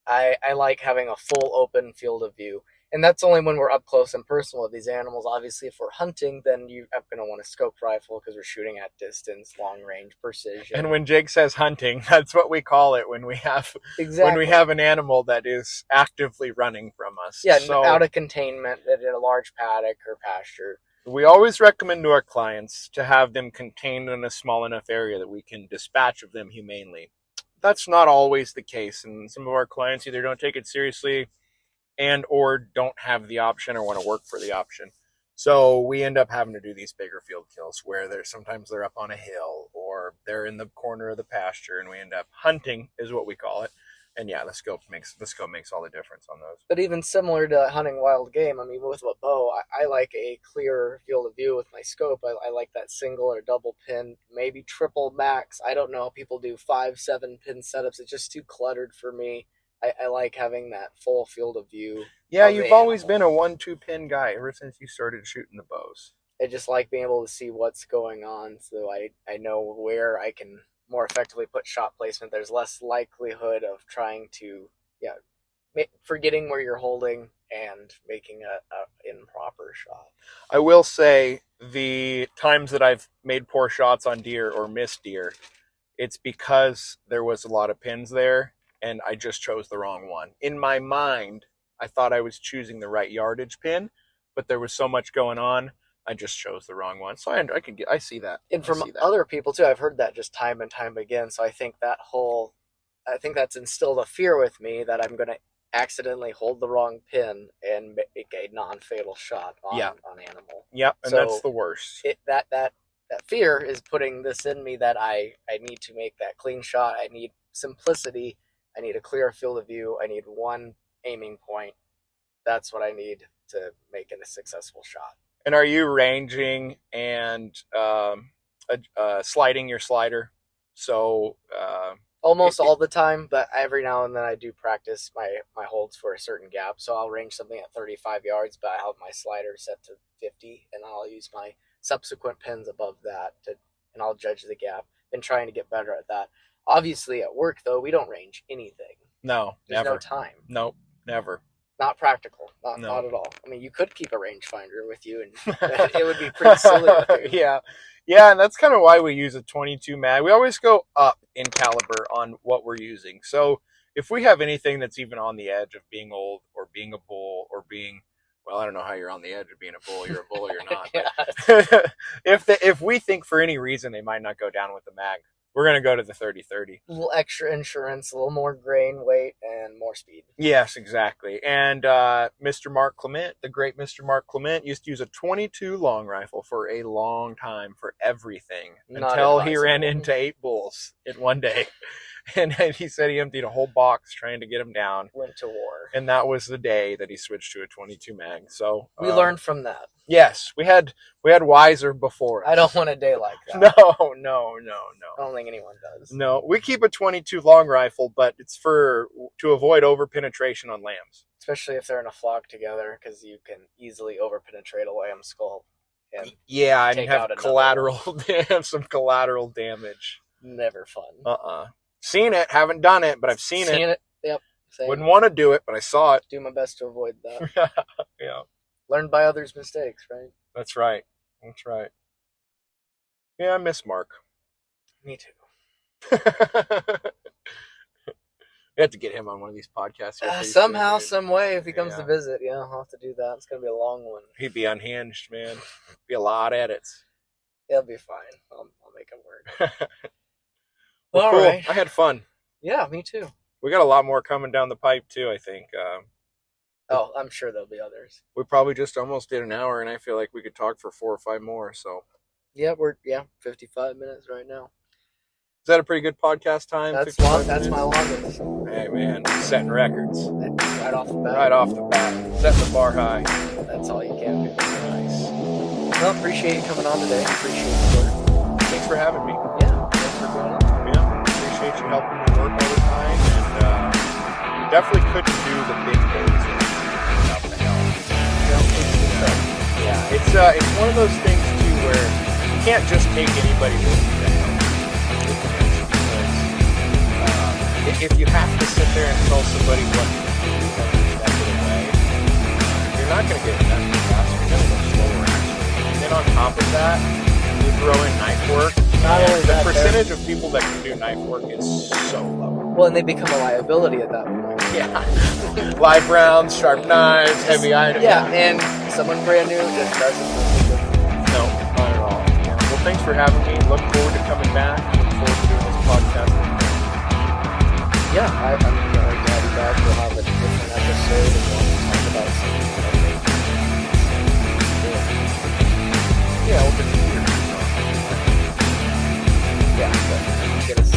I like having a full open field of view. And that's only when we're up close and personal with these animals. Obviously, if we're hunting, then you're going to want a scoped rifle because we're shooting at distance, long range, precision. And when Jake says hunting, that's what we call it when we have an animal that is actively running from us. Yeah, so, out of containment in a large paddock or pasture. We always recommend to our clients to have them contained in a small enough area that we can dispatch of them humanely. That's not always the case, and some of our clients either don't take it seriously and or don't have the option or want to work for the option. So we end up having to do these bigger field kills where sometimes they're up on a hill or they're in the corner of the pasture, and we end up hunting is what we call it. And yeah, the scope makes all the difference on those. But even similar to hunting wild game, I mean, with a bow, I like a clear field of view with my scope. I like that single or double pin, maybe triple max. I don't know. People do 5-7 pin setups. It's just too cluttered for me. I like having that full field of view. Yeah, you've always been a 1-2 pin guy ever since you started shooting the bows. I just like being able to see what's going on, so I know where I can more effectively put shot placement. There's less likelihood of trying to, forgetting where you're holding and making a improper shot. I will say the times that I've made poor shots on deer or missed deer, it's because there was a lot of pins there and I just chose the wrong one. In my mind, I thought I was choosing the right yardage pin, but there was so much going on, I just chose the wrong one. So I see that. And from other people too, I've heard that just time and time again. So I think that's instilled a fear with me that I'm going to accidentally hold the wrong pin and make a non-fatal shot on animal. Yep, and so that's the worst. That fear is putting this in me that I need to make that clean shot. I need simplicity. I need a clear field of view. I need one aiming point. That's what I need to make it a successful shot. And are you ranging and sliding your slider? So almost all the time, but every now and then I do practice my holds for a certain gap. So I'll range something at 35 yards, but I have my slider set to 50, and I'll use my subsequent pins above that and I'll judge the gap. Been trying to get better at that. Obviously, at work though, we don't range anything. No, There's never. No time. Nope, never. Not practical. Not at all. I mean, you could keep a rangefinder with you, and it would be pretty silly. Yeah, and that's kind of why we use a 22 mag. We always go up in caliber on what we're using. So if we have anything that's even on the edge of being old or being a bull or being, well, I don't know how you're on the edge of being a bull. You're a bull or you're not. If we think for any reason they might not go down with the mag, we're going to go to the 30-30. A little extra insurance, a little more grain weight, and more speed. Yes, exactly. And Mr. Mark Clement, the great Mr. Mark Clement, used to use a 22 long rifle for a long time for everything until he ran into 8 bulls in one day. And he said he emptied a whole box trying to get him down. Went to war. And that was the day that he switched to a 22 mag. So we learned from that. Yes, we had wiser before us. I don't want a day like that. No. I don't think anyone does. No, we keep a 22 long rifle, but it's to avoid over penetration on lambs. Especially if they're in a flock together, because you can easily over penetrate a lamb skull. And have some collateral damage. Never fun. Seen it, haven't done it, but I've seen it. Yep. Same. Wouldn't want to do it, but I saw it. Do my best to avoid that. Yeah. Learn by others' mistakes, right? That's right. Yeah, I miss Mark. Me too. We have to get him on one of these podcasts. Somehow, some way, if he comes to visit, I'll have to do that. It's going to be a long one. He'd be unhinged, man. Be a lot of edits. It'll be fine. I'll make it work. Well, cool. Right. I had fun. Yeah, me too. We got a lot more coming down the pipe too, I think. I'm sure there'll be others. We probably just almost did an hour, and I feel like we could talk for 4 or 5 more. So. Yeah, we're 55 minutes right now. Is that a pretty good podcast time? That's long. That's my longest. Hey man, setting records. Right off the bat. Right off the bat, setting the bar high. That's all you can do. Nice. Well, appreciate you coming on today. Appreciate the work. for having me. Yeah, thanks for doing it. Yeah, appreciate you helping me work all the time, and definitely couldn't do the big things without the help. It's one of those things too where you can't just take anybody with you to help. Because if you have to sit there and tell somebody what to do every step of the way, you're not going to get it done fast. You're going to go slower actually. And then on top of that, you throw in night work. Not only the that, percentage of people that can do night work is so low. Well, and they become a liability at that point. Yeah. Live rounds, sharp knives, heavy items. Yeah, and someone brand new just doesn't know. No, not at all. Yeah. Well, thanks for having me. Look forward to coming back. Look forward to doing this podcast. Yeah, I'm glad to have you back. We'll have a different episode and we'll talk about something like Yeah, we'll get to hear. Yeah, but get us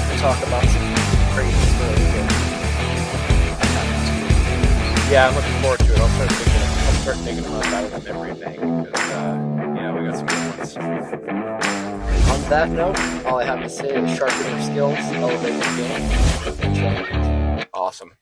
we'll talk about some crazy stories that happened to you. Yeah, I'm looking forward to it. I'll start thinking about that with a memory bank because yeah, we got some good ones. On that note, all I have to say is sharpen your skills, elevate your game. Awesome.